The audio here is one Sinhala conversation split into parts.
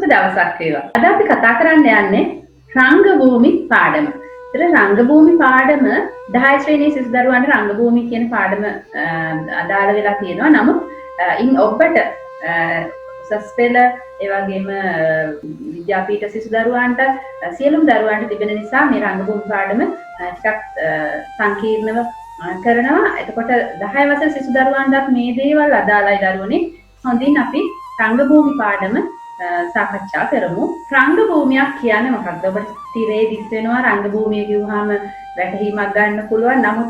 සුබ දවසක් වේවා. අද අපි කතා කරන්න යන්නේ රංගභූමි පාඩම. ඒතර රංගභූමි පාඩම 10 ශ්‍රේණියේ සිසු දරුවන්ට රංගභූමි කියන පාඩම අදාළ වෙලා තියෙනවා. නමුත් ඉන් ඔබට උසස් පෙළ ඒ වගේම විද්‍යාපීඨ සිසු දරුවන්ට සියලුම දරුවන්ට තිබෙන නිසා මේ රංගභූමි පාඩම ටිකක් සංකීර්ණව කරනවා. එතකොට 10 වසර සිසු දරුවන්ටත් මේ දේවල් අදාළයි දරුවනේ. හොඳින් අපි රංගභූමි පාඩම සාකච්ඡා කරමු. රංගභූමියක් කියන්නේ මොකක්ද? ඔබට තිරේ දිස් වෙනවා රංගභූමිය කිව්වහම වැටහීමක් ගන්න පුළුවන්. නමුත්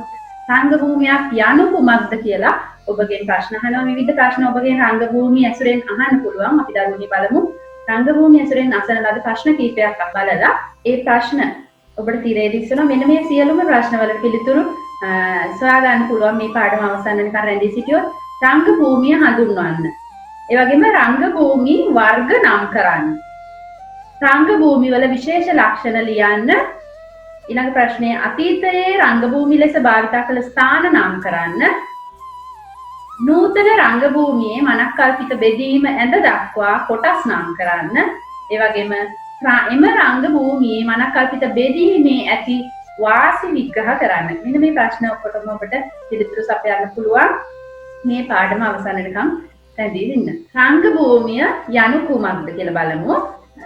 රංගභූමියක් යනු කුමක්ද කියලා ඔබගෙන් ප්‍රශ්න අහනවා. විවිධ ප්‍රශ්න ඔබගෙන් රංගභූමිය ඇසුරෙන් අහන්න පුළුවන්. අපි දරුවනේ බලමු. රංගභූමිය ඇසුරෙන් අසන ලද ප්‍රශ්න කීපයක් බලලා ඒ ප්‍රශ්න ඔබට තිරේ දිස් වෙනවා. මෙන්න මේ සියලුම ප්‍රශ්න වලට පිළිතුරු සොයා ගන්න පුළුවන් මේ පාඩම අවසන් වෙනකන් රැඳී සිටියොත්. රංගභූමිය හඳුන්වන්න. ඒ වගේම රංගභූමි වර්ග නම් කරන්න. රංගභූමි වල විශේෂ ලක්ෂණ ලියන්න. ඊළඟ ප්‍රශ්නේ අතීතයේ රංගභූමි ලෙස භාවිත කළ ස්ථාන නම් කරන්න. නූතන රංගභූමියේ මනක්කල්පිත බෙදීම ඇඳ දක්වා කොටස් නම් කරන්න. ඒ වගේම එම රංගභූමියේ මනක්කල්පිත බෙදීමේ ඇති වාසි විග්‍රහ කරන්න. මෙන්න මේ ප්‍රශ්න ඔක්කොටම ඔබට පිළිතුරු සපයන්න පුළුවන්. මේ පාඩම අවසන් වෙනකම් රැඳී ඉන්න. රංගභූමිය යනු කුමක්ද කියලා බලමු.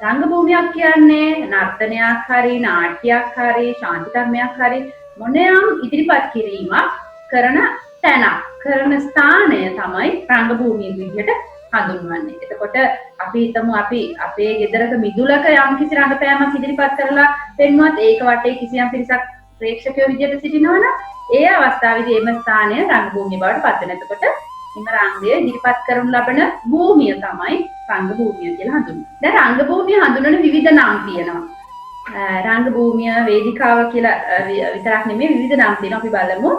රංගභූමියක් කියන්නේ නර්තනයක් හරි නාට්‍යයක් හරි ශාන්ති කර්මයක් හරි මොනෑම් ඉදිරිපත් කිරීමක් කරන තැන කරන ස්ථානය තමයි රංගභූමිය විදිහට හඳුන්වන්නේ. එතකොට අපි හිතමු අපි අපේ ගෙදරක මිදුලක යම් කිසි රංගපෑමක් ඉදිරිපත් කරලා පෙන්වුවත් ඒක වටේ කිසියම් පිරිසක් ප්‍රේක්ෂකයෝ විදිහට සිටිනවනම් ඒ අවස්ථාවේදී එම ස්ථානය රංගභූමිය බවට පත් වෙනවා. එතකොට එම රංගය ඉදිරිපත් කරනු ලබන භූමිය තමයි රංගභූමිය කියලා හඳුන්වන්නේ. දැන් රංගභූමිය හඳුන්වන විවිධ නම් තියෙනවා. රංගභූමිය වේදිකාව කියලා විතරක් නෙමෙයි විවිධ නම් තියෙනවා. අපි බලමු.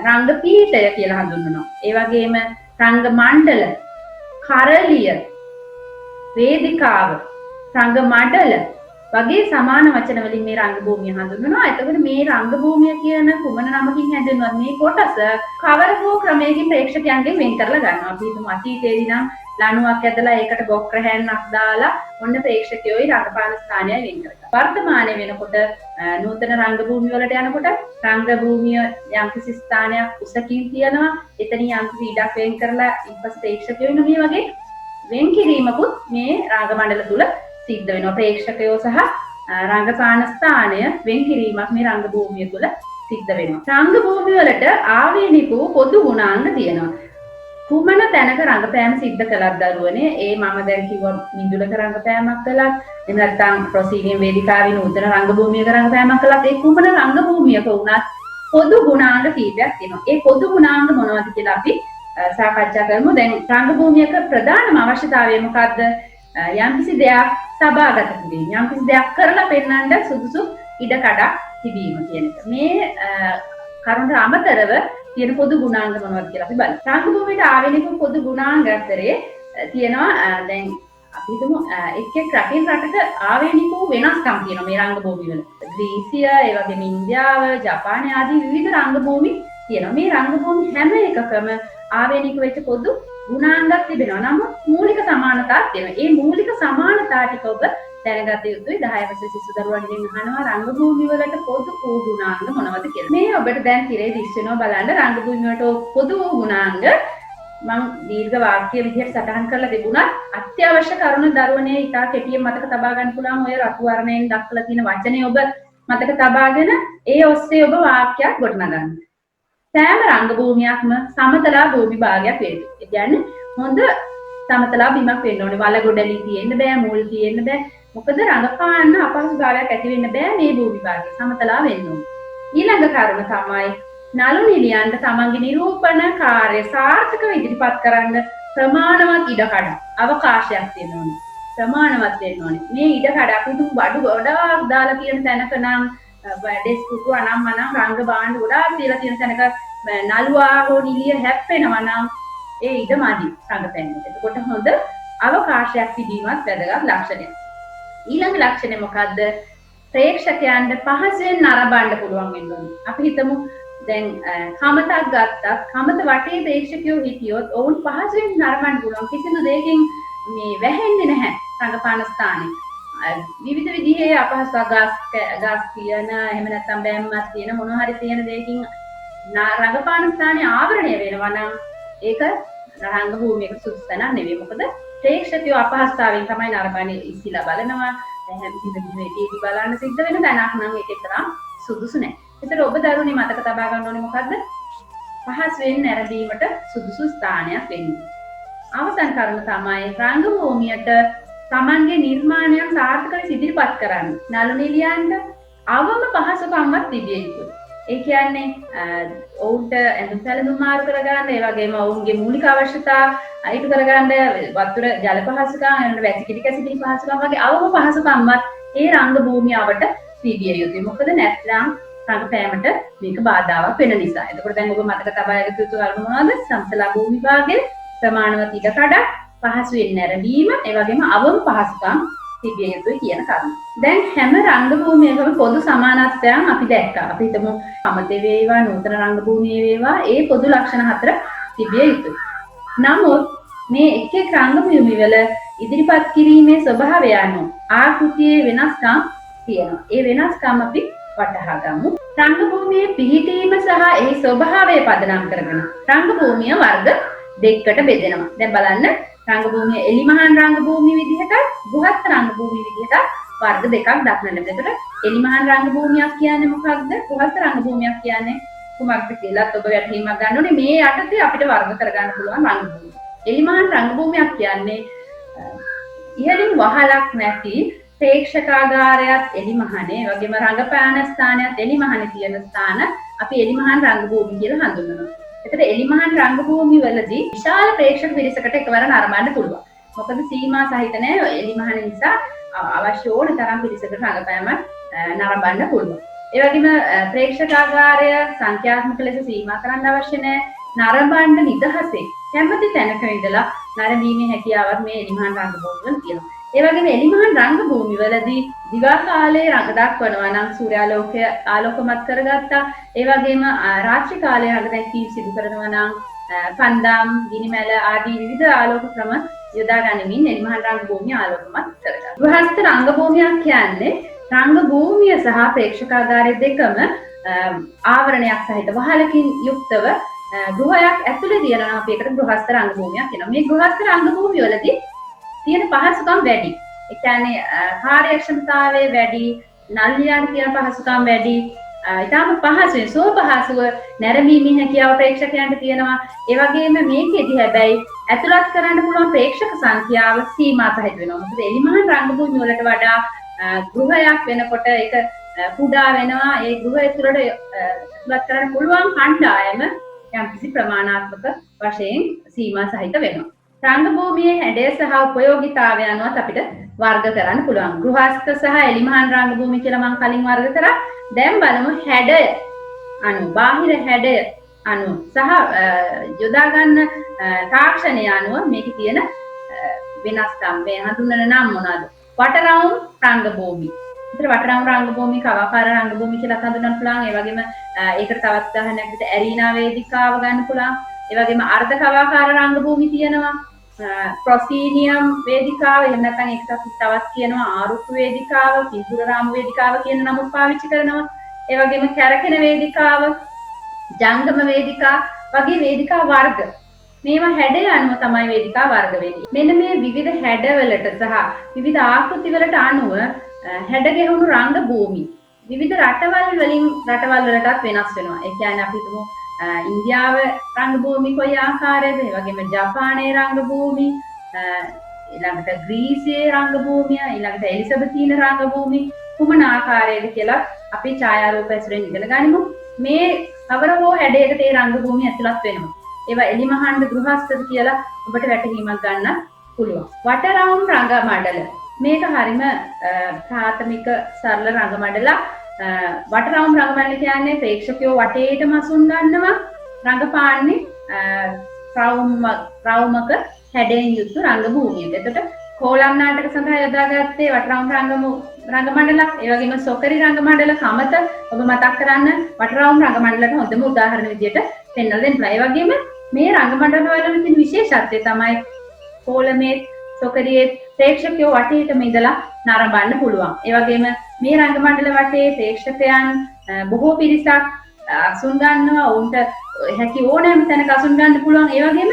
රංගපීඨය කියලා හඳුන්වනවා. ඒ වගේම රංග මණ්ඩල, කරලිය, වේදිකාව, රංග මඩල වගේ සමාන වචන වලින් මේ රංගභූමිය හඳුන්වනවා. එතකොට මේ රංගභූමිය කියන කුමන නමකින් හැඳින්වුවත් මේ කොටස කවර හෝ ක්‍රමයකින් ප්‍රේක්ෂකයන්ගෙන් වෙන් කරලා ගන්නවා. අපි හිතමු අතීතයේදී නම් ලණුවක් ඇදලා ඒකට බොක්ර හැන්නක් දාලා ඔන්න ප්‍රේක්ෂකයෝයි රංගපාන ස්ථානයයි වෙන් කරගන්නවා. වර්තමානයේ වෙනකොට නූතන රංගභූමිය වලට යනකොට රංගභූමිය යම්කිසි ස්ථානයක් උසකින් තියනවා. එතනින් යම්කිසි ඉඩක් වෙන් කරලා ඊපස් ප්‍රේක්ෂකයෝ ඉන්න මේ වගේ වෙන් කිරීමකුත් මේ රංග මණ්ඩල තුල සිද්ධ වෙනවා. ප්‍රේක්ෂකයෝ සහ රංගපාන ස්ථානය වෙන් කිරීමක් මේ රංගභූමිය තුල සිද්ධ වෙනවා. රංගභූමිය වලට ආවේනික වූ පොදු ගුණාංග තියෙනවා. කුමන තැනක රංගපෑම සිද්ධ කළත් දරුවනේ ඒ මම දැන් කිව්වා මිදුලක රංගපෑමක් කළත් එහෙම නැත්නම් ප්‍රොසීනියම් වේදිකාවේ නූතන රංගභූමියක රංගපෑමක් කළත් ඒ කුමන රංගභූමියක වුණත් පොදු ගුණාංග කීපයක් තියෙනවා. ඒ පොදු ගුණාංග මොනවද කියලා අපි සාකච්ඡා කරමු. දැන් රංගභූමියක ප්‍රධානම අවශ්‍යතාවය මොකද්ද? යම්කිසි දෙයක් සබාගත කිරීම, යම්කිසි දෙයක් කරලා පෙන්වන්න සුදුසු ඉඩ කඩක් තිබීම කියන එක. මේ කරුණට අමතරව තියෙන පොදු ගුණාංග මොනවද කියලා අපි බලමු. රංගභූමියට ආවේනික පොදු ගුණාංග අතරේ තියෙනවා දැන් අපි හිතමු එක් රටින් රටක ආවේනික වූ වෙනස්කම් තියෙනවා මේ රංගභූමි වල. ග්‍රීසිය, ඒ වගේම ඉන්දියාව, ජපානය ආදී විවිධ රංගභූමි තියෙනවා. මේ රංගභූමි හැම එකකම ආවේනික වෙච්ච පොදු ගුණාංගක් තිබෙනවා. නමුත් මූලික සමානතාවක් තියෙනවා. ඒ මූලික සමානතා ටික ඔබ දැනගත යුතුයි. 10 වසර සිසු දරුවන්ගෙන් අහනවා රංගභූමි වලට පොදු වූ ගුණාංග මොනවද කියලා. මේ ඔබට දැන් තිරේ දිස් වෙනවා බලන්න රංගභූමි වලට පොදු වූ ගුණාංග මම දීර්ඝ වාක්‍ය විදිහට සටහන් කරලා තිබුණා. අත්‍යවශ්‍ය කරුණ දරුවනේ ඉතා කෙටියෙන් මතක තබා ගන්න පුළුවන්. ඔය රතු වර්ණයෙන් දක්වලා තියෙන වචනේ ඔබ මතක තබාගෙන ඒ ඔස්සේ ඔබ වාක්‍යයක් ගොඩනගන්න. සෑම රංගභූමියක්ම සමතලා භූමි භාගයක් වේවි. ඒ කියන්නේ හොඳ සමතලා බිමක් වෙන්න ඕනේ. වලගොඩලි තියෙන්න බෑ, මුල් තියෙන්න බෑ. මොකද රංගපාන්න අපහසුතාවයක් ඇති වෙන්න බෑ මේ භූමි භාගය. සමතලා වෙන්න ඕනේ. ඊළඟ කරුණ තමයි නළු නිලියන්ට තමන්ගේ නිරූපණ කාර්ය සාර්ථකව ඉදිරිපත් කරන්න ප්‍රමාණවත් ඉඩකඩ අවකාශයක් තියෙන්න ඕනේ. ප්‍රමාණවත් වෙන්න ඕනේ. මේ ඉඩකඩ අපි තුන් බඩු ගොඩාක් දාලා තියෙන තැනක නම් ඩෙස්ක් කුටු අනම්මනම් රංග භාණ්ඩ ගොඩාක් තියලා තියෙන තැනක නළුවා හෝ නිලිය හැප්පෙනවා නම් ඒ ඉඩ මදි රංගපෑමට. එතකොට හොඳ අවකාශයක් තිබීමත් වැදගත් ලක්ෂණයක්. ඊළඟ ලක්ෂණය මොකද්ද? ප්‍රේක්ෂකයන්ට පහසුවෙන් නරඹන්න පුළුවන් වෙන්න ඕනේ. අපි හිතමු දැන් කමතක් ගත්තත් කමත වටේ ප්‍රේක්ෂකයෝ හිටියොත් ඔවුන් පහසුවෙන් නරඹන්න පුළුවන්. කිසිදු දෙයකින් මේ වැහෙන්නේ නැහැ රංගපාන ස්ථානේ. විවිධ විදිහේ අපහසුතාව ගාස් කියන එහෙම නැත්නම් බෑම්මක් තියෙන මොනවා හරි තියෙන දෙයකින් රංගපාන ස්ථානේ ආවරණය වෙනවා නම් ඒක රංග භූමියක සුදුසු නෙවෙයි. මොකද ප්‍රේක්ෂකයෝ අපහසුතාවෙන් තමයි නරඹන්නේ ඉස්සිලා බලනවා. එහෙනම් මේ ටීවී බලන්න සිද්ධ වෙන දැනක් නම් ඒක තරම් සුදුසු නැහැ. ඒතර ඔබ දරුවනේ මතක තබා ගන්න ඕනේ මොකද්ද? පහසුවෙන් නැරඹීමට සුදුසු ස්ථානයක් වෙන්නේ. අවසන් කරුණ තමයි රංග භූමියට තමන්ගේ නිර්මාණයක් සාර්ථක ලෙස ඉදිරිපත් කරන්න. නළු නිලියන්ට අවම පහසුකම්වත් තිබිය යුතුයි. ඒ කියන්නේ ඔවුන්ට ඇඳුම් පැළඳුම් මාරු කරගන්න, ඒ වගේම ඔවුන්ගේ මූලික අවශ්‍යතා ඉටු කරගන්න වතුර ජල පහසුකම්, වැසිකිලි කැසිකිලි පහසුකම් වගේ අවම පහසුකම්වත් ඒ රංග භූමියාවට තිබිය යුතුයි. මොකද නැත්නම් රංගපෑමට මේක බාධාවක් වෙන නිසා. එතකොට දැන් ඔබ මතක තබා ගත යුතු කරුණු මොනවද? සමතල භූමි භාගයේ ප්‍රමාණවත් ඉඩකඩ පහසුවෙන් නැරඹීම, ඒ වගේම අවම පහසුකම් තිබිය යුතුයි කියන කරුණ. දැන් හැම රංග භූමියකම පොදු සමානත්වයන් අපි දැක්කා. අපි හිතමු සමතේ වේවා, නූතන රංග භූමියේ වේවා, ඒ පොදු ලක්ෂණ හතර තිබිය යුතුයි. නමුත් මේ එක් එක් රංග භූමිවල ඉදිරිපත් කිරීමේ ස්වභාවය අනුව ආකෘතියේ වෙනස්කම් තියෙනවා. ඒ වෙනස්කම් අපි වටහා ගමු. රංග භූමියේ පිහිටීම සහ ඒ ස්වභාවය පදනම් කරගෙන රංග භූමිය වර්ග දෙකකට බෙදෙනවා. දැන් බලන්න රංග භූමිය එලිමහන් රංග භූමිය විදිහට ගෘහස්ත රංග භූමිය විදිහට වර්ග දෙකක් දක්නට ලැබෙනවා. එතකොට එලිමහන් රංග භූමියක් කියන්නේ මොකක්ද? ගෘහස්ත රංග භූමියක් කියන්නේ කුමක්ද කියලා ඔබ වැටහීමක් ගන්න ඕනේ. මේ යටතේ අපිට වර්ග කරගන්න පුළුවන් රංග භූමිය. එලිමහන් රංග භූමියක් කියන්නේ ඉහළින් වහලක් නැති ප්‍රේක්ෂකාගාරයත් එලිමහනේ, වගේම රංගපාන ස්ථානයත් එලිමහනේ තියෙන ස්ථාන අපි එලිමහන් රංග භූමිය කියලා හඳුන්වනවා. එතකොට එලිමහන් රංග භූමි වලදී විශාල ප්‍රේක්ෂක පිරිසකට එකවර නරඹන්න පුළුවන්. මොකද සීමා සහිත නැහැ එලිමහන නිසා අවශ්‍ය ඕන තරම් පිරිසකට රංගපෑම නරඹන්න පුළුවන්. ඒ වගේම ප්‍රේක්ෂකාගාරය සංඛ්‍යාත්මක ලෙස සීමා කරන්න අවශ්‍ය නැහැ. නරඹන්න නිදහසේ කැමති තැනක ඉඳලා නරඹීමේ හැකියාවක් මේ එලිමහන් රංග භූමි වල තියෙනවා. ඒ වගේම එලිමහන් රංග භූමි වලදී දිවා කාලයේ රඟ දක්වනවා නම් සූර්යාලෝකය ආලෝකමත් කරගත්තා. ඒ වගේම රාත්‍රී කාලයේ රඟ දැක්වීම සිදු කරනවා නම් පන්දාම්, ගිනිමැල ආදී විවිධ ආලෝක ක්‍රම යොදා ගනිමින් එලිමහන් රංග භූමිය ආලෝකමත් කරගන්නවා. ගෘහස්ත රංග භූමියක් කියන්නේ රංග භූමිය සහ ප්‍රේක්ෂකාගාරය දෙකම ආවරණයක් සහිත වහලකින් යුක්තව ගෘහයක් ඇතුලේ දිනන අපි ඒකට ගෘහස්ත රංග භූමියක් කියනවා. මේ ගෘහස්ත රංග භූමිය වලදී තියෙන පහසුකම් වැඩි. ඒ කියන්නේ කාර්යක්ෂමතාවය වැඩි, නල්ලියන් කියන පහසුකම් වැඩි. ඊටම පහසුවෙන් සෝපහසුව නැරඹීමේ හැකියාව ප්‍රේක්ෂකයන්ට තියෙනවා. ඒ වගේම මේකෙදි හැබැයි ඇතුළත් කරන්න පුළුවන් ප්‍රේක්ෂක සංඛ්‍යාව සීමා සහිත වෙනවා. මොකද එලිමහන් රංග භූමිය වලට වඩා ගෘහයක් වෙනකොට ඒක කුඩා වෙනවා. ඒ ගෘහය තුළට ඇතුළත් කරන්න පුළුවන් කණ්ඩායම යම්කිසි ප්‍රමාණාත්මක වශයෙන් සීමා සහිත වෙනවා. රංග භූමියේ හැඩය සහ උපයෝගීතාවය අනුවත් අපිට වර්ග කරන්න පුළුවන්. ගෘහස්ත සහ එලිමහන් රංග භූමිය කියලා මම කලින් වර්ග කරා. දැන් බලමු හැඩය අනුව, බාහිර හැඩය අනුව සහ යොදා ගන්න තාක්ෂණය අනුව මේකේ තියෙන වෙනස්කම් මේ හඳුන්වන නම් මොනවාද? වටරවුම් රංග භූමිය. ඒතර වටරවුම් රංග භූමිය, කවාකාර රංග භූමිය කියලා හඳුන්වන්න පුළුවන්. ඒ වගේම ඒකට තවත් උදාහරණයක් විදිහට ඇරීනා වේදිකාව ගන්න පුළුවන්. ඒ වගේම අර්ධ කවාකාර රංග භූමිය තියෙනවා. ප්‍රොසීනියම් වේදිකාව, එහෙම නැත්නම් ඒකට තවත් කියනවා ආරුක්කු වේදිකාව, පිටුර රාම වේදිකාව කියන නමුත් පාවිච්චි කරනවා. ඒ වගේම කැරකෙන වේදිකාව, ජංගම වේදිකා වගේ වේදිකා වර්ග. මේවා හැඩය අනුව තමයි වේදිකා වර්ග වෙන්නේ. මෙන්න මේ විවිධ හැඩවලට සහ විවිධ ආකෘති වලට අනුව හැඩ ගැහුණු රංග භූමි විවිධ රටවල් වලටත් වෙනස් වෙනවා. ඒ කියන්නේ අපි හිතමු ඉන්දියාව රංග භූමි කොයි ආකාරයේද, ඒ වගේම ජපානයේ රංග භූමි, ඊළඟට ග්‍රීසියේ රංග භූමිය, ඊළඟට එලිසබෙතීන රංග භූමි කුමන ආකාරයේද කියලා අපි ඡායාරූප ඇසුරෙන් ඉගෙන ගනිමු. මේ කවර හෝ හැඩයකට ඒ රංග භූමිය ඇතුළත් වෙනවා. ඒවා එලිමහන් ගෘහස්තද කියලා ඔබට වැටහීමක් ගන්න පුළුවන්. වටරවුම් රංග මඩල මේක හරිම ප්‍රාථමික සරල රංග මඩලක්. වටරවුම් රංග මඩල කියන්නේ ප්‍රේක්ෂකයෝ වටේටම අසුන් ගන්නවා රංගපාන්නේ රවුමක හැඩයෙන් යුතු රංග භූමියක. එතකොට කෝලම් නාටක සඳහා යොදාගත්තේ වටරවුම් රංග මඩලක්. ඒ වගේම සොකරි රංග මඩල කමත ඔබ මතක් කරන්න වටරවුම් රංග මඩලට හොඳම උදාහරණ විදියට පෙන්වලා දෙන්න. ඒ වගේම මේ රංග මඩල වල තියෙන විශේෂත්වය තමයි කෝලමේ සොකරියේ ප්‍රේක්ෂකයෝ වටේටම ඉඳලා නරඹන්න පුළුවන්. ඒ වගේම මේ රංග මණ්ඩල වටේ ප්‍රේක්ෂකයන් බොහෝ පිරිසක් අසුන් ගන්නවා. ඔවුන්ට හැකි ඕනෑම තැනක අසුන් ගන්න පුළුවන්. ඒ වගේම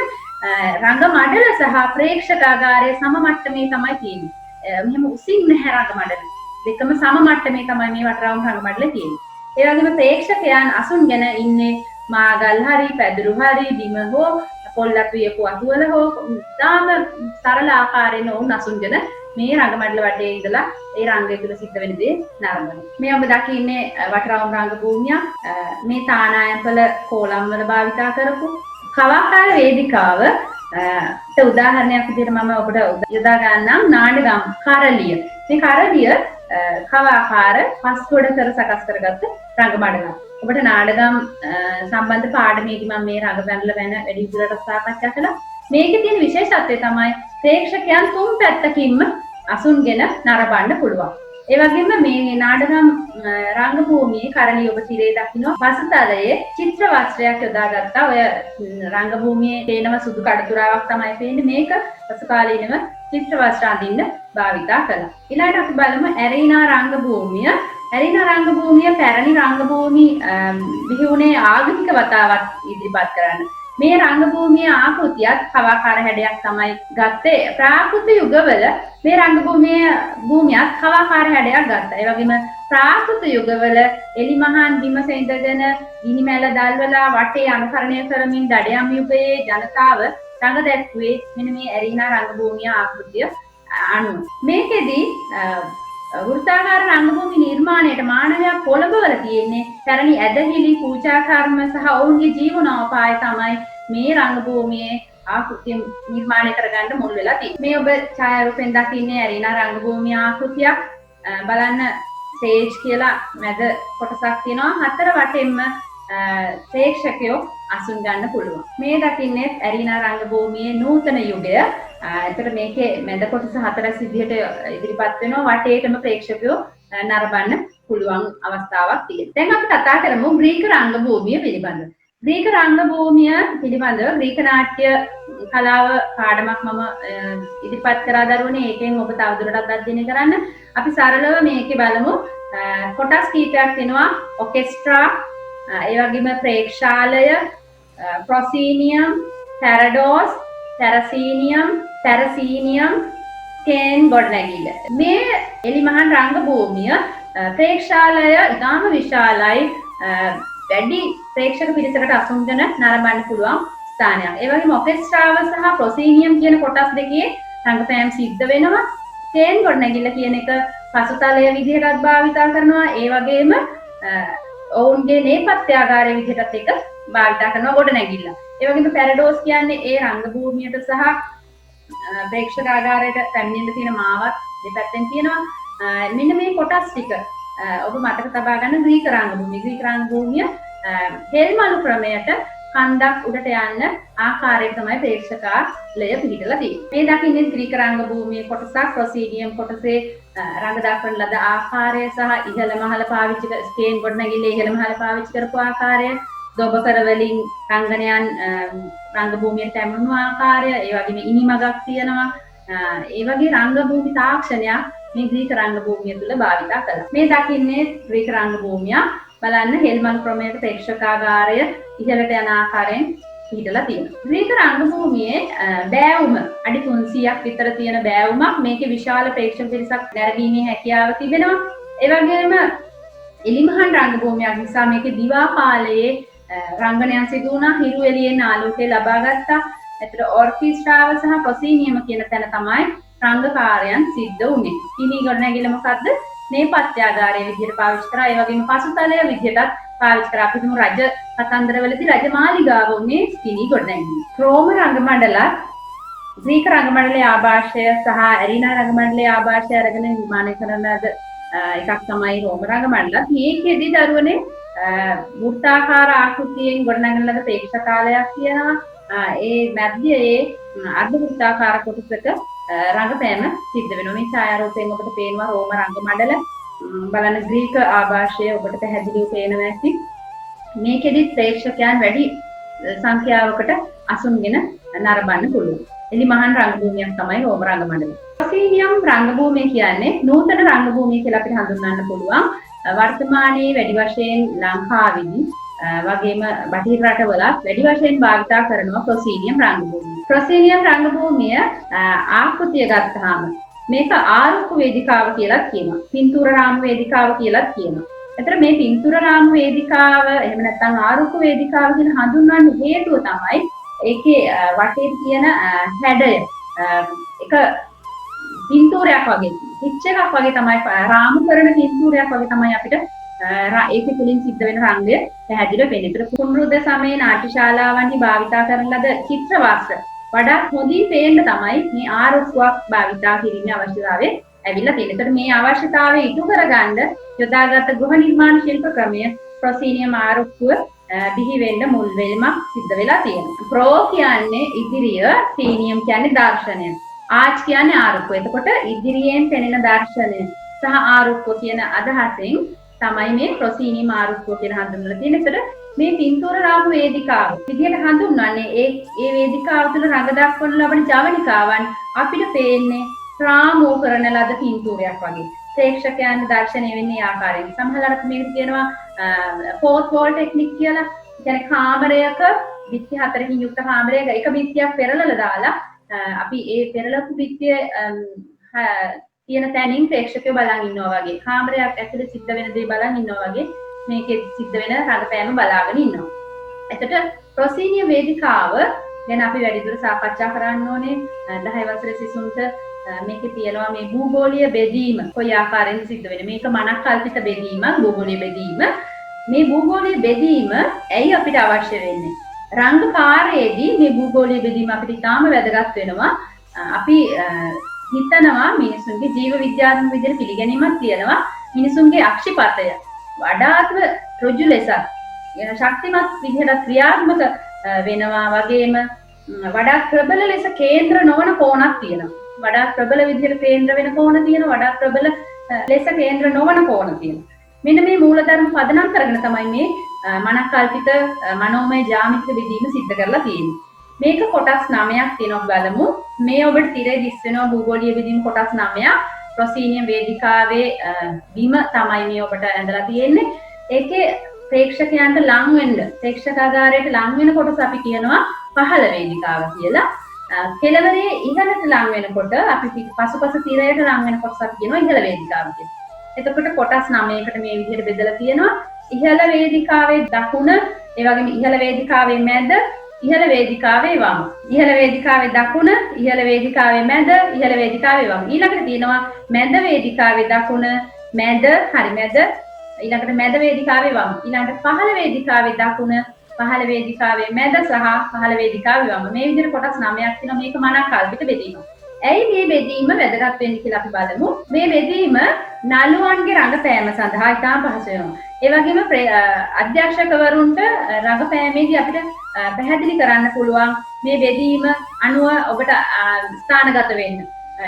රංග මණ්ඩල සහ ප්‍රේක්ෂකාගාරයේ සම මට්ටමේ තමයි තියෙන්නේ. මෙහෙම උසින් නැහැ රංග මණ්ඩල. දෙකම සම මට්ටමේ තමයි මේ වටරවුම් රංග මණ්ඩල තියෙන්නේ. ඒ වගේම ප්‍රේක්ෂකයන් අසුන්ගෙන ඉන්නේ මාගල් හරි පැදුරු හරි බිම හෝ පොල්ලතු යපු අතුවල හෝ තාම සරල ආකාරයෙන් ඔවුන් අසුන්ගෙන මේ රංග මණ්ඩල වටේ ඉඳලා ඒ රංගය තුල සිද්ධ වෙන දේ නරඹනවා. මේ ඔබ දකින්නේ වටරවුම් රංග භූමියක්. මේ තානායම්පල කෝලම් වල භාවිතා කරපු කවාකාර වේදිකාව උදාහරණයක් විදිහට මම ඔබට යොදා ගන්නම් නාඩගම් කරලිය. මේ කරලිය කවාකාර පස්කොඩ කර සකස් කරගත්ත රංග මණ්ඩලයක්. ඔබට නාඩගම් සම්බන්ධ පාඩමේදී මම මේ රංග මණ්ඩල ගැන වැඩි විස්තරයක් සාකච්ඡා කළා. මේකේ තියෙන විශේෂත්වය තමයි ප්‍රේක්ෂකයන් තුන් පැත්තකින්ම අසුන්ගෙන නරඹන්න පුළුවන්. ඒ වගේම මේ නාඩගම් රංග භූමියේ කරලිය ඔබ තිරේ දකින්න පසුතලයේ චිත්‍ර වස්ත්‍රයක් යොදාගත්තා. ඔය රංග භූමියේ පේනව සුදු කඩතුරාවක් තමයි පේන්නේ. මේක පසු කාලීනව චිත්‍ර වස්ත්‍ර අඳින්න භාවිතා කළා. ඊළඟට අපි බලමු ඇරීනා රංග භූමිය. ඇරීනා රංග භූමිය පැරණි රංග භූමි විහිුණේ ආගමික වතාවත් ඉදිරිපත් කරන්න. මේ රංග භූමියේ ආකෘතියත් කවාකාර හැඩයක් තමයි ගත්තේ. ප්‍රාකෘත යුගවල මේ රංග භූමියත් කවාකාර හැඩයක් ගත්තා. ඒ වගේම ප්‍රාකෘත යුගවල එලිමහන් බිමක ඉඳගෙන ගිනිමැල දැල්වලා වටේ අනුකරණය කරමින් දඩයම් යුගයේ ජනතාව රංග දැක්ුවේ මෙන්න මේ ඇරීනා රංග භූමිය ආකෘතිය අනුව. මේකෙදී වෘත්තාකාර රංගභූමි නිර්මාණයට මානවයා පොළඹවල තියෙන්නේ පැරණි ඇදහිලි පූජා කර්ම සහ ඔවුන්ගේ ජීවනෝපාය තමයි මේ රංගභූමියේ ආකෘතිය නිර්මාණය කරගන්න මුල් වෙලා තියෙන්නේ. මේ ඔබ ඡායාරූපෙන් දකින්නේ ඇරීනා රංගභූමිය ආකෘතියක්. බලන්න ස්ටේජ් කියලා මැද කොටසක් තියෙනවා. හතර වටෙන්ම ප්‍රේක්ෂකයෝ අසුන් ගන්න පුළුවන්. මේ දකින්නේ ඇරීනා රංගභූමියේ නූතන යුගය. එතකොට මේකේ මැද කොටස හතරක් විදිහට ඉදිරිපත් වෙනවා. වටේටම ප්‍රේක්ෂකයෝ නරඹන්න පුළුවන් අවස්ථාවක් තියෙනවා. දැන් අපි කතා කරමු ග්‍රීක රංග භූමිය පිළිබඳව. ග්‍රීක රංග භූමිය පිළිබඳව ග්‍රීක නාට්‍ය කලාව පාඩමක් මම ඉදිරිපත් කරා දරුවනේ. ඒකෙන් ඔබ තවදුරටත් අධ්‍යයනය කරන්න. අපි සරලව මේකේ බලමු. කොටස් කීපයක් වෙනවා. ඔකෙස්ට්‍රා, ඒ වගේම ප්‍රේක්ෂාලය, ප්‍රොසීනියම්, පැරඩෝස්, පැරසීනියම්, කේන් ගොඩනැගිල්ල. මේ එලිමහන් රංග භූමිය ප්‍රේක්ෂාලය ඉතාම විශාලයි. වැඩි ප්‍රේක්ෂක පිරිසකට අසුන්ගෙන නරඹන්න පුළුවන් ස්ථානයක්. ඒ වගේම ඔකෙස්ට්‍රාව සහ ප්‍රොසීනියම් කියන කොටස් දෙකේ රංගපෑම් සිද්ධ වෙනවා. කේන් ගොඩනැගිල්ල කියන එක පසුතලය විදිහටත් භාවිතා කරනවා. ඒ වගේම ඔවුන්ගේ නේපත්‍යාගාරය විදිහටත් එක භාවිතා කරනවා ගොඩනැගිල්ල. ඒ වගේම පැරඩෝස් කියන්නේ ඒ රංග භූමියට සහ ප්‍රේක්ෂකාගාරයට පැමිණෙන්න තියෙන මාවත් දෙපැත්තෙන් තියෙනවා. මෙන්න මේ කොටස් ටික ඔබ මතක තබා ගන්න. ග්‍රීක රංග භූමිය. ග්‍රීක රංග භූමිය හෙල්මලු ක්‍රමයට කන්දක් උඩට යන්න ආකාරයට තමයි ප්‍රේක්ෂකාලය පිළිදලා තියෙන්නේ. මේ දකින්නේ ග්‍රීක රංග භූමියේ කොටසක්. ප්‍රොසීඩියම් කොටසේ රංග දක්වන ලද ආකාරය සහ ඉහළ මහල පාවිච්චි ස්කේන් ගොඩනැගිල්ලේ ඉහළ මහල පාවිච්චි කරපු ආකාරය, දොබකර වලින් රංගනයන් රංග භූමියට පැමුණු ආකාරය, ඒ වගේම ඉනිමගක් තියෙනවා. ඒ වගේ රංග භූමි තාක්ෂණයක් මේ ග්‍රීක රංග භූමිය තුල භාවිතා කළා. මේ දකින්නේ ග්‍රීක රංග භූමිය. බලන්න හෙල්මන් ක්‍රමයට ප්‍රේක්ෂකාගාරය ඉහළට යන ආකාරයෙන් පිටලා තියෙනවා. ග්‍රීක රංග භූමියේ බෑවුම අඩි 300ක් විතර තියෙන බෑවුමක්. මේකේ විශාල ප්‍රේක්ෂක පිරිසක් නැරඹීමේ හැකියාව තිබෙනවා. ඒ වගේම එලිමහන් රංග භූමියක් නිසා මේකේ දිවා කාලයේ රංගනයන් සිදු වුණා. හිරු එළියෙන් ආලෝකය ලබා ගත්තා. එතකොට ඔර්කෙස්ට්‍රාව සහ ප්‍රොසීනියම කියන තැන තමයි රංගකාරයන් සිද්ධ වුණේ. පිනි ගොඩනැගිල්ල මොකද්ද? නේපත්‍යාගාරයේ විදිහට පාවිච්චි කරා. ඒ වගේම පසුතලය විදිහටත් පාවිච්චි කරා. අපි තුමු රජ කතන්දරවලදී රජමාලිගාව උනේ පිනි ගොඩනැගිල්ල. රෝම රංග මණ්ඩලත් ග්‍රීක රංග මණ්ඩලයේ ආభాෂය සහ ඇරීනා රංග මණ්ඩලයේ ආభాෂය අරගෙන නිර්මාණය කරන එකක් තමයි රෝම රංග මණ්ඩලත්. මේකෙදී දරුවනේ වෘත්තාකාර ආකෘතියෙන් ගොඩනැගෙන ලද ප්‍රේක්ෂකාලයක් තියෙනවා. ඒ මැදයේ අර්ධ වෘත්තාකාර කොටසක රංගපෑම සිද්ධ වෙනවා. මේ ඡායාරූපයෙන් ඔබට පේනවා රෝම රංග මණ්ඩල. බලන්න ග්‍රීක ආభాෂය ඔබට පැහැදිලිව පේනවා ඇති. මේකෙදි ප්‍රේක්ෂකයන් වැඩි සංඛ්‍යාවකට අසුන්ගෙන නරඹන්න පුළුවන්. එලි මහන් රංගභූමියක් තමයි හෝම රංගමණ්ඩලය. ප්‍රොසීනියම් රංගභූමිය කියන්නේ නූතන රංගභූමිය කියලා අපිට හඳුන්වන්න පුළුවන්. වර්තමානයේ වැඩි වශයෙන් ලංකාවේදී වගේම බටහිර රටවල වැඩි වශයෙන් භාවිතා කරනවා ප්‍රොසීනියම් රංගභූමිය. ප්‍රොසීනියම් රංගභූමිය ආකෘතිය ගත්තාම මේක ආරුක්කු වේදිකාව කියලා කියනවා. පින්තූර රාමු වේදිකාව කියලා කියනවා. එතන මේ පින්තූර රාමු වේදිකාව එහෙම නැත්නම් ආරුක්කු වේදිකාව කියලා හඳුන්වන්න හේතුව තමයි ඒකේ වටේ තියෙන හැඩය එක පින්තූරයක් වගේ පිච් එකක් වගේ තමයි රාමු කරන පින්තූරයක් වගේ තමයි අපිට ඒකේ තුලින් සිද්ධ වෙන රංගය පැහැදිලිව වෙන්නේ. ඒතර පුනරුද්ධ සමයේ නාට්‍ය ශාලාවන්හි භාවිතා කරන ලද චිත්‍ර වස්ත්‍ර වඩාත් හොඳින් පේන්න තමයි මේ ආරුක්කුවක් භාවිතා කිරීමේ අවශ්‍යතාවය ඇවිල්ලා තියෙන්නේ. ඒතර මේ අවශ්‍යතාවය ඉටු කරගන්න යොදාගත් ගෘහ නිර්මාණ ශිල්ප ක්‍රමය ප්‍රොසීනියම් ආරුක්කුව බිහි වෙන්න මුල් වෙලමක් සිද්ධ වෙලා තියෙනවා. ප්‍රෝ කියන්නේ ඉදිරිය, සීනියම් කියන්නේ දර්ශනය. ආච් කියන්නේ ආරුක්කුව. එතකොට ඉදිරියෙන් පෙනෙන දර්ශනය සහ ආරුක්කුව කියන අදහසෙන් තමයි මේ ප්‍රොසීනියම් ආරුක්කුව කියලා හඳුන්වලා තියෙන්නේ. එතකොට මේ පින්තූර රාමු වේදිකාව විදියට හඳුන්වන්නේ ඒ වේදිකාව තුළ රඟ දක්වන ලබන ජවනිකාවන් අපිට පේන්නේ රාමු කරන ලද පින්තූරයක් වගේ. ප්‍රේක්ෂකයන් දර්ශනය වෙන්නේ ආකාරයෙන්. සමහරවිට මේක කියනවා ෆෝර්ත් වෝල් ටෙක්නික් කියලා. කියන්නේ කාමරයක බිත්ති හතරකින් යුක්ත කාමරයක එක බිත්තියක් පෙරලලා දාලා අපි ඒ පෙරලපු බිත්තිය තියෙන තැනින් ප්‍රේක්ෂකයෝ බලන් ඉන්නවා වගේ. කාමරයක් ඇතුලේ සිද්ධ වෙන දේ බලන් ඉන්නවා වගේ මේකේ සිද්ධ වෙන රඟපෑම බලාගෙන ඉන්නවා. එතකොට ප්‍රොසීනියම් වේදිකාව ගැන අපි වැඩිදුර සාකච්ඡා කරන්න ඕනේ. 10 වසරේ සිසුන්ට මේකේ තියෙනවා මේ භූගෝලීය බෙදීම කොයි ආකාරයෙන් සිද්ධ වෙන්නේ. මේක මනක් කල්පිත බෙදීමක් භූගෝලීය බෙදීම. මේ භූගෝලීය බෙදීම ඇයි අපිට අවශ්‍ය වෙන්නේ? රංගකාරයේදී මේ භූගෝලීය බෙදීම අපිට ඉතාම වැදගත් වෙනවා. අපි හිතනවා මිනිසුන්ගේ ජීව විද්‍යාත්මක විදිහට පිළිගැනීමක් තියෙනවා. මිනිසුන්ගේ අක්ෂිපතය වඩාත්ම ඍජු ලෙස ශක්තිමත් විදිහට ක්‍රියාත්මක වෙනවා වගේම වඩාත් ප්‍රබල ලෙස කේන්ද්‍ර නොවන කෝණක් තියෙනවා. වඩාත් ප්‍රබල විදිහට කේන්ද්‍ර වෙන කෝණ තියෙනවා. වඩාත් ප්‍රබල ලෙස කේන්ද්‍ර නොවන කෝණ තියෙනවා. මෙන්න මේ මූලධර්ම පදනම් කරගෙන තමයි මේ මනක්කල්පිත මනෝමය ජ්‍යාමිතික බෙදීම සිද්ධ කරලා තියෙන්නේ. මේක කොටස් 9ක් තියෙනවා බලමු. මේ ඔබට තිරේ දිස් වෙනවා භූගෝලීය බෙදීම කොටස් 9ක්. ප්‍රොසීනියම් වේදිකාවේ බිම තමයි මේ ඔබට ඇඳලා තියෙන්නේ. ඒකේ ප්‍රේක්ෂකයන්ට ලං වෙන්න, ප්‍රේක්ෂකාගාරයට ලං වෙන කොටස අපි කියනවා පහළ වේදිකාව කියලා. කෙළවරේ ඉහළට ලං වෙනකොට අපි පසුපස තිරයට ලං වෙන කොටස අපි කියනවා ඉහළ වේදිකාව කියලා. එතකොට කොටස් 9කට මේ විදිහට බෙදලා තියෙනවා. ඉහළ වේදිකාවේ දකුණ, ඒ වගේම ඉහළ වේදිකාවේ මැද, ඉහළ වේදිකාවේ වම. ඉහළ වේදිකාවේ දකුණ, ඉහළ වේදිකාවේ මැද, ඉහළ වේදිකාවේ වම. ඊළඟට තියෙනවා මැද වේදිකාවේ දකුණ, මැද, හරි මැද. ඊළඟට මැද වේදිකාවේ වම. ඊළඟට පහළ වේදිකාවේ දකුණ, පහළ වේදිකාවේ මැද සහ පහළ වේදිකාවේ වම. මේ විදිහට කොටස් 9ක් තියෙනවා. මේක මනක් කල්පිත බෙදීම. ඇයි මේ බෙදීම වැදගත් වෙන්නේ කියලා අපි බලමු. මේ බෙදීම නළුවන්ගේ රඟපෑම සඳහා ඉතාම පහසු වෙනවා. ඒ වගේම අධ්‍යක්ෂකවරුන්ට රඟපෑමේදී අපිට පැහැදිලි කරන්න පුළුවන් මේ බෙදීම අනුව ඔබට ස්ථානගත වෙන්න.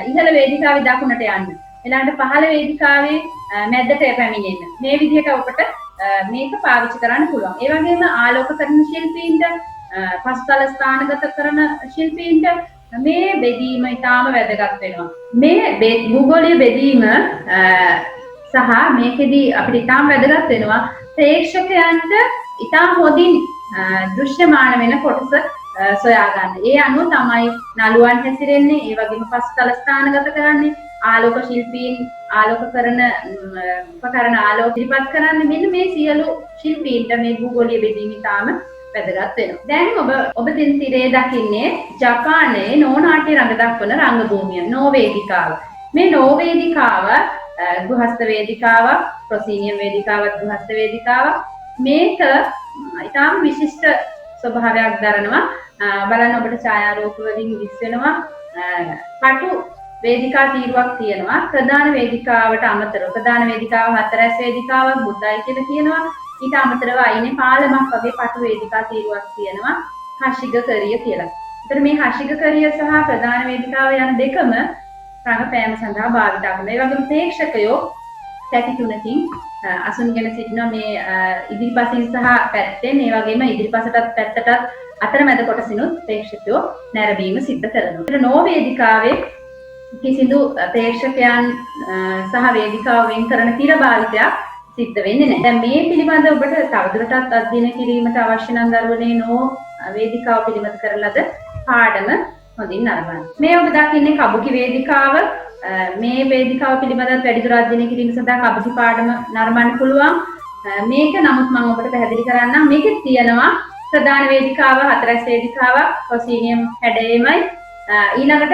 ඉහළ වේදිකාවේ දකුණට යන්න. ඊළඟට පහළ වේදිකාවේ මැදට පැමිණෙන්න. මේ විදිහට ඔබට මේක පාවිච්චි කරන්න පුළුවන්. ඒ වගේම ආලෝක කරන ශිල්පීන්ට, පසුතල ස්ථානගත කරන ශිල්පීන්ට මේ බෙදීම ඉතාම වැදගත් වෙනවා. මේ භූගෝලීය බෙදීම සහ මේකෙදී අපිට ඉතාම වැදගත් වෙනවා ප්‍රේක්ෂකයන්ට ඉතාම හොඳින් දෘශ්‍යමාන වෙන කොටස සොයා ගන්න. ඒ අනුව තමයි නළුවන් හැසිරෙන්නේ, ඒ වගේම පසුතල ස්ථානගත කරන්නේ, ආලෝක ශිල්පීන් ආලෝක කරන උපකරණ ආලෝක ඉදිරිපත් කරන්නේ. මෙන්න මේ සියලු ශිල්පීන්ට මේ භූගෝලීය බෙදීම ඉතාම වැදගත් වෙනවා. දැන් ඔබ දින තිරේ දකින්නේ ජපානයේ නෝනාට්‍ය රඟ දක්වන රංගභූමිය නෝ වේදිකාව. මේ නෝ වේදිකාව ගෘහස්ත වේදිකාවක්, ප්‍රොසීනියම් වේදිකාවක්, ගෘහස්ත වේදිකාවක්. මේක ඉතාම විශිෂ්ට ස්වභාවයක් දරනවා. බලන්න ඔබට ඡායාරූප වලින් දිස් වෙනවා. පටු වේදිකා තීරුවක් තියෙනවා. ප්‍රධාන වේදිකාවට අමතරව ප්‍රධාන වේදිකාව හතරැස් වේදිකාවක් බුද්ධයි කියලා කියනවා. ඊට අමතරව අයිනේ පාලමක් වගේ පටු වේදිකා තීරුවක් තියෙනවා. හෂිග කරිය කියලා. ඒතර මේ හෂිග කරිය සහ ප්‍රධාන වේදිකාව යන දෙකම රඟපෑම සඳහා භාවිත කරනවා. ඒ වගේම ප්‍රේක්ෂකයෝ පැති තුනකින් අසුන්ගෙන සිටිනවා මේ ඉදිරිපසින් සහ පැත්තෙන් ඒ වගේම ඉදිරිපසටත් පැත්තටත් අතරමැද කොටසිනුත් ප්‍රේක්ෂකයෝ නැරඹීම සිද්ධ කරනවා. ඒතර නෝ වේදිකාවේ කිසිදු ප්‍රේක්ෂකයන් සහ වේදිකාව වෙන් කරන තිර භාවිතයක් සිද්ධ වෙන්නේ නැහැ. දැන් මේ පිළිබඳව ඔබට තවදුරටත් අධ්‍යයනය කිරීමට අවශ්‍ය නම් දරුවනේ නෝ වේදිකාව පිළිබඳ කරන ලද පාඩම හොඳින් නරඹන්න. මේ ඔබ දකින්නේ කබුකි වේදිකාව. මේ වේදිකාව පිළිබඳව වැඩිදුර අධ්‍යයනය කිරීම සඳහා කබුකි පාඩම නරඹන්න පුළුවන්. මේක නමුත් මම ඔබට පැහැදිලි කරන්නම්. මේකේ තියෙනවා ප්‍රධාන වේදිකාව, හතරැස් වේදිකාවක්, ප්‍රොසීනියම් හැඩයේමයි. ඊළඟට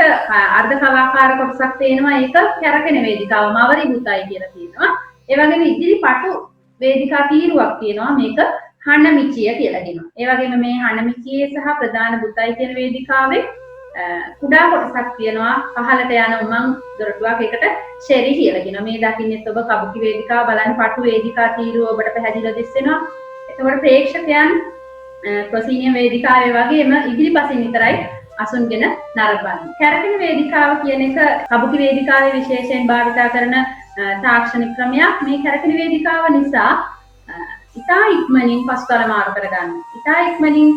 අර්ධ කවාකාර කොටසක් තියෙනවා. ඒක කැරකෙන වේදිකාව, මවරි බුතයි කියලා තියෙනවා. ඒ වගේම ඉදිරි පටු වේදිකා තීරුවක් තියෙනවා. මේක හනමිචිය කියලා කියනවා. ඒ වගේම මේ හනමිචියේ සහ ප්‍රධාන බුතයි කියන වේදිකාවේ කුඩා කොටසක් තියෙනවා. පහළට යන උමං දොරටුවක්. ඒකට ෂෙරි කියලා කියනවා. මේ දකින්නේ ඔබ කබුකි වේදිකාව බලන්න පටු වේදිකා තීරුව ඔබට පැහැදිලිව දිස්සෙනවා. එතකොට ප්‍රේක්ෂකයන් ප්‍රොසීනියම් වේදිකාවේ වගේම ඉදිරිපසින් විතරයි අසුන්ගෙන නරඹන්නේ. කැරකෙන වේදිකාව කියන එක කබුකි වේදිකාවේ විශේෂයෙන් භාවිත කරන තාක්ෂණික ක්‍රමයක්. මේ කැරකෙන වේදිකාව නිසා ඉතා ඉක්මනින් පසුතල මාරු කරගන්න. ඉතා ඉක්මනින්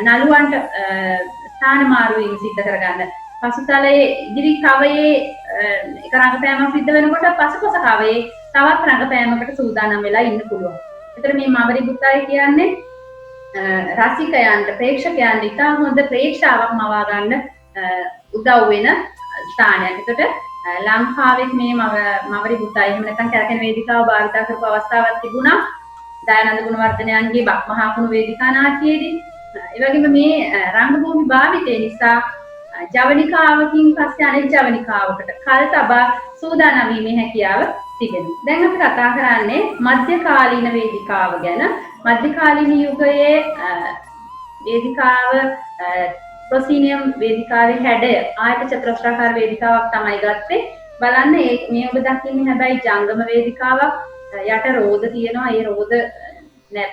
නළුවන්ට ස්ථාන මාරු වීම සිද්ධ කරගන්න. පසුතලයේ ඉදිරි කවයේ එක රංගපෑමක් සිද්ධ වෙනකොට පසුපස කවයේ තවත් රංගපෑමකට සූදානම් වෙලා ඉන්න පුළුවන්. ඒතර මේ මවරි බුතයි කියන්නේ රසිකයන්ට ප්‍රේක්ෂකයන්ට ඉතා හොඳ ප්‍රේක්ෂාවක් මවා ගන්න උදව් වෙන ස්ථානයක්. ඒකට ලංකාවේ මේ මවරි බුතයි එහෙම නැත්නම් කැරකෙන වේදිකාව භාවිත කරපු අවස්ථාවක් තිබුණා. දයානන්ද ගුණවර්ධනයන්ගේ බක්මහා කුණු වේදිකා නාට්‍යයේදී. ඒ වගේම මේ රංගභූමි භාවිතය නිසා ජවනිකාවකින් පස්සේ අනෙක් ජවනිකාවකට කල් තබා සූදානම් වීමේ හැකියාව තිබෙනවා. දැන් අපි කතා කරන්නේ මධ්‍යකාලීන වේදිකාව ගැන. මධ්‍යකාලීන යුගයේ වේදිකාව ප්‍රොසීනියම් වේදිකාවේ හැඩය ආයත චතුරස්‍රාකාර වේදිකාවක් තමයි ගත්තේ. බලන්න මේ ඔබ දකින්නේ හැබැයි ජංගම වේදිකාවක්. යට රෝද තියෙනවා. ඒ රෝද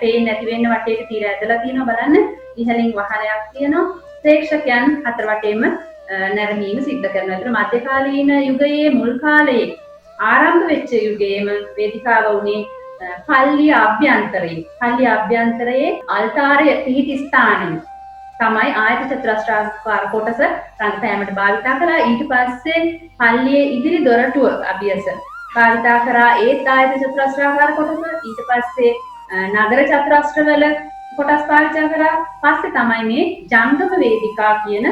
පේන්නේ නැති වෙන්න වටේට තීර ඇදලා තියෙනවා. බලන්න ඉහළින් වහලයක් තියෙනවා. ප්‍රේක්ෂකයන් හතර වටේම නැරඹීම සිද්ධ කරනවා. ඒතර මධ්‍යකාලීන යුගයේ මුල් කාලයේ ආරම්භ වෙච්ච යුගයේම වේදිකාව උනේ පල්ලිය අභ්‍යන්තරයේ අල්තාරය පිහිටි ස්ථානයේ තමයි ආයත චතුරස්‍රාකාර කොටස රංගපෑමට භාවිත කළා. ඊට පස්සේ පල්ලියේ ඉදිරි දොරටුව අභ්‍යස භාවිත කරා. ඒත් ආයත චතුරස්‍රාකාර කොටස. ඊට පස්සේ නගර චතුරස්‍රවල කොටස් භාවිත කරා. පස්සේ තමයි මේ ජංගම වේදිකා කියන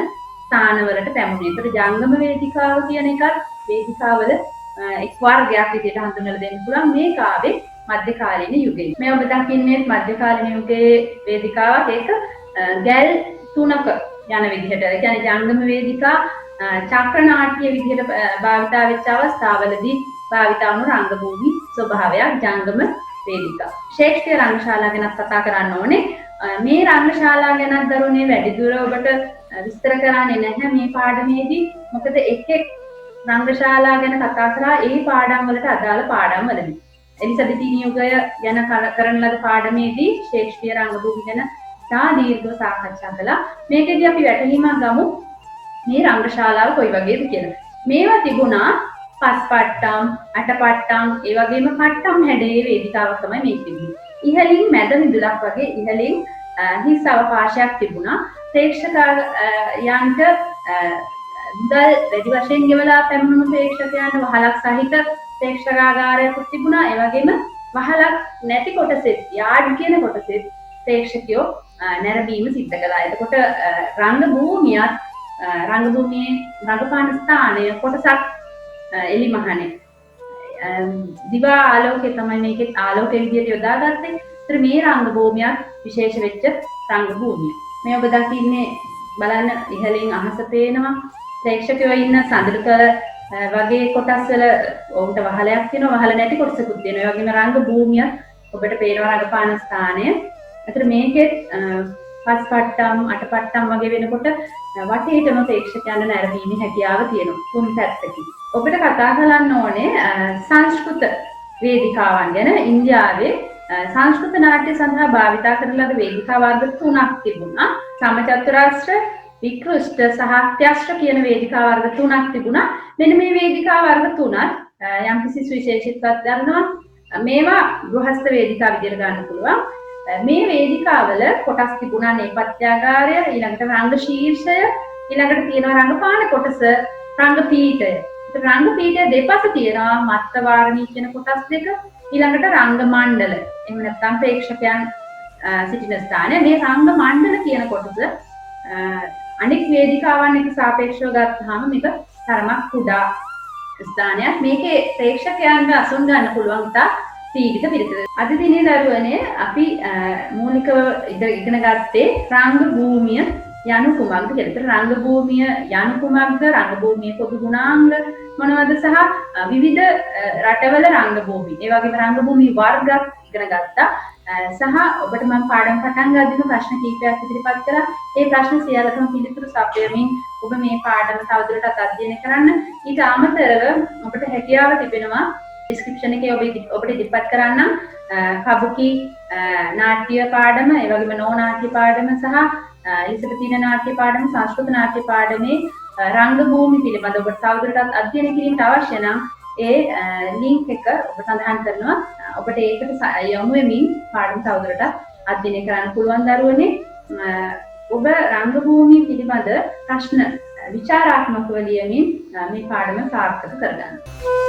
ස්ථානවලට පැමුණේ. ඒතර ජංගම වේදිකාව කියන එකත් වේදිකාවල එක් වර්ගයක් විදිහට හඳුන්වලා දෙන්න පුළුවන්. මේ කාවේ මධ්‍යකාලීන යුගයේ. මේ ඔබ දකින්නේ මධ්‍යකාලීන යුගයේ වේදිකාවක්. ඒක ගැල් 3ක යන විදිහට. ඒ කියන්නේ ජංගම වේදිකා චක්‍ර නාට්‍ය විදිහට භාවිත වෙච්ච අවස්ථාවලදී භාවිත වුණු රංගභූමි ස්වභාවයක් ජංගම වේදිකා. ශේක්ස්පියර් රංගශාලා ගැන කතා කරන්න ඕනේ. මේ රංගශාලා ගැන දරුවනේ වැඩිදුර ඔබට විස්තර කරන්නේ නැහැ මේ පාඩමේදී. මොකද එක් රංගශාලා ගැන කතා කරා ඒ පාඩම් වලට අදාළ පාඩම් වලදී. එලිසබෙතින යුගය ගැන කරන ලද පාඩමේදී ශේක්ස්පියර් රංගභූමි ගැන තා දීර්ඝව සාකච්ඡා කළා. මේකදී අපි වැටහීමක් ගමු මේ රංගශාලාව කොයි වගේද කියලා. මේවා තිබුණා පස්පට්ටම්, අටපට්ටම්, ඒ වගේම පට්ටම් හැඩයේ වේදිකාවක් තමයි මේක තිබුණේ. ඉහළින් මැද මිදුලක් වගේ ඉහළින් හිස් අවකාශයක් තිබුණා. ප්‍රේක්ෂකයන්ට මුදල් වැඩි වශයෙන් ගෙවලා පැමුණු ප්‍රේක්ෂකයන්ට වහලක් සහිත ප්‍රේක්ෂකාගාරයක් තිබුණා. ඒ වගේම වහලක් නැති කොටසෙත් යාඩ් කියන කොටසෙත් ප්‍රේක්ෂකයෝ නැරඹීම සිද්ධ කළා. එතකොට රංගභූමියේ රංගපාන ස්ථානය කොටසක් එලිමහනේ දිවා ආලෝකය තමයි මේකේ ආලෝකය විදිහට යොදාගත්තේ. ඒතර මේ රංගභූමියක් විශේෂ වෙච්ච රංගභූමිය. මේ ඔබ දකින්නේ බලන්න ඉහළින් අහස පේනවා. ප්‍රේක්ෂකයෝ ඉන්න සඳරුතල වගේ කොටස් වල ඔවුන්ට වහලයක් තියෙනවා. වහල නැති කොටසකුත් තියෙනවා. ඒ වගේම රංගභූමිය ඔබට පේනවා රංගපාන ස්ථානය. ඒතර මේකෙත් පස්පට්ටම් අටපට්ටම් වගේ වෙනකොට වටේටම ප්‍රේක්ෂකයන්ට නැරඹීමේ හැකියාව තියෙනවා. තුන් පැත්තකින්. ඔබට කතා කරන්න ඕනේ සංස්කෘත වේදිකාවන් ගැන. ඉන්දියාවේ සංස්කෘත නාට්‍ය සඳහා භාවිත කරන ලද වේදිකා වර්ග 3ක් තිබුණා. සමචතුරාස්‍ර, විකෘෂ්ඨ සහ ත්‍යස්ත්‍ර කියන වේදිකා වර්ග 3ක් තිබුණා. මෙන්න මේ වේදිකා වර්ග 3ත් යම්කිසි විශේෂිතත්වයක් ගන්නවා. මේවා ගෘහස්ත වේදිකා විදිහට ගන්න පුළුවන්. මේ වේදිකාවල කොටස් තිබුණා නේපත්‍යාගාරය, ඊළඟට රංග ශීර්ෂය, ඊළඟට තියෙනවා රංගපාන කොටස, රංග පීඨය. රංග පීඨය දෙපස තියෙනවා මත්ත වාරණී කියන කොටස් දෙක, ඊළඟට රංග මණ්ඩල. එහෙම නැත්නම් ප්‍රේක්ෂකයන් සිටින ස්ථානය. මේ රංග මණ්ඩල කියන කොටස අනෙක් වේදිකාවන් එක්ක සාපේක්ෂව ගත්තාම මේක තරමක් කුඩා ස්ථානයක්. මේකේ ප්‍රේක්ෂකයන්ව අසුන් ගන්න පුළුවන් ඉතා සීමිත පිරිසක්. අද දිනේ දරුවනේ අපි මූලිකව ඉගෙන ගත්තේ රංග භූමිය යනු කුමක්ද කියලා. රංග භූමිය යනු කුමක්ද? රංග භූමියේ පොදු ගුණාංග මොනවද සහ විවිධ රටවල රංග භූමි. ඒ වගේම රංග භූමි වර්ගත් ඉගෙන ගත්තා. සහ ඔබට මම පාඩම් පටන් ගන්න ප්‍රශ්න කිහිපයක් ඉදිරිපත් කළා. ඒ ප්‍රශ්න සියල්ලටම පිළිතුරු සපයමින් ඔබ මේ පාඩම තවදුරටත් අධ්‍යයනය කරන්න. ඊට අමතරව ඔබට හැකියාව තිබෙනවා ඩිස්ක්‍රිප්ෂන් එකේ ඔබට ඉදිරිපත් කරන්නම් කබුකි නාට්‍ය පාඩම, ඒ වගේම නෝ නාට්‍ය පාඩම සහ එලිසබෙතින නාට්‍ය පාඩම, සංස්කෘත නාට්‍ය පාඩමේ රංග භූමි පිළිබඳව ඔබට තවදුරටත් අධ්‍යයනය කිරීමට අවශ්‍ය නම් ඒ ලින්ක් එක ඔබ සඳහන් කරනවා. ඔබට ඒකට යොමු වෙමින් පාඩම තවදුරටත් අධ්‍යයනය කරන්න පුළුවන් දරුවනේ. ඔබ රංග භූමිය පිළිබඳ ප්‍රශ්න විචාරාත්මකව ලියමින් මේ පාඩම සාර්ථක කරගන්න.